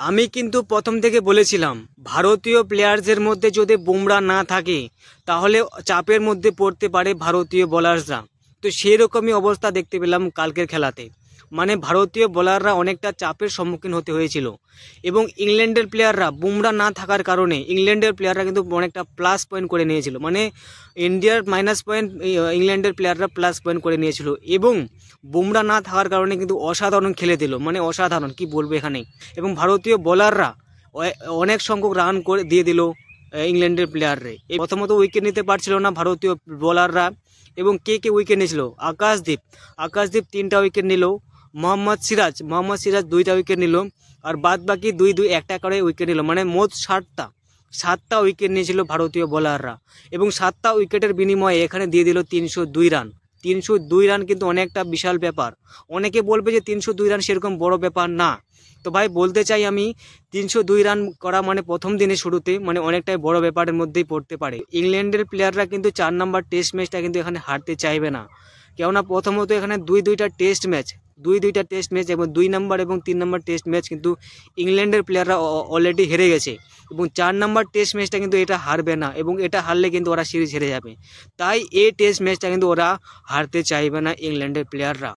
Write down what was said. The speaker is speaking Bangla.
আমি কিন্তু প্রথম থেকে বলেছিলাম ভারতীয় প্লেয়ার্সের মধ্যে যদি বুমরা না থাকে তাহলে চাপের মধ্যে পড়তে পারে ভারতীয় বোলারসরা। তো সেরকমই অবস্থা দেখতে পেলাম কালকের খেলাতে। মানে ভারতীয় বোলাররা অনেকটা চাপের সম্মুখীন হতে হয়েছিল এবং ইংল্যান্ডের প্লেয়াররা বুমরা না থাকার কারণে ইংল্যান্ডের প্লেয়াররা কিন্তু অনেকটা প্লাস পয়েন্ট করে নিয়েছিল। মানে ইন্ডিয়ার মাইনাস পয়েন্ট ইংল্যান্ডের প্লেয়াররা প্লাস পয়েন্ট করে নিয়েছিল এবং বুমরা না থাকার কারণে কিন্তু অসাধারণ খেলে দিল, মানে অসাধারণ কি বলবো এখানে। এবং ভারতীয় বোলাররা অনেক সংখ্যক রান করে দিয়ে দিল ইংল্যান্ডের প্লেয়াররে। প্রথমত উইকেট নিতে পারছিল না ভারতীয় বোলাররা। এবং কে কে উইকেট নিয়েছিল? আকাশদীপ 3টা উইকেট নিল, মোহাম্মদ সিরাজ 2টা উইকেট নিল, আর বাদ বাকি 2 একটা করে উইকেট নিল। মানে মোট 7টা উইকেট নিয়েছিল ভারতীয় বোলাররা এবং 7টা উইকেটের বিনিময়ে এখানে দিয়ে দিল 302 রান। 302 রান কিন্তু অনেকটা বিশাল ব্যাপার। অনেকে বলবে যে 302 রান সেরকম বড় ব্যাপার না। তো ভাই বলতে চাই আমি 302 রান করা মানে প্রথম দিনের শুরুতে মানে অনেকটাই বড় ব্যাপারের মধ্যেই পড়তে পারে। ইংল্যান্ডের প্লেয়াররা কিন্তু 4 নম্বর টেস্ট ম্যাচটা কিন্তু এখানে হারতে চাইবে না, কেননা প্রথমত এখানে দুইটা টেস্ট ম্যাচ এবং 2 নম্বর এবং 3 নম্বর টেস্ট ম্যাচ কিন্তু ইংল্যান্ডের প্লেয়াররা অলরেডি হেরে গেছে এবং 4 নম্বর টেস্ট ম্যাচটা কিন্তু এটা হারবে না এবং এটা হারলে কিন্তু ওরা সিরিজ হেরে যাবে। তাই এই টেস্ট ম্যাচটা কিন্তু ওরা হারতে চাইবে না ইংল্যান্ডের প্লেয়াররা।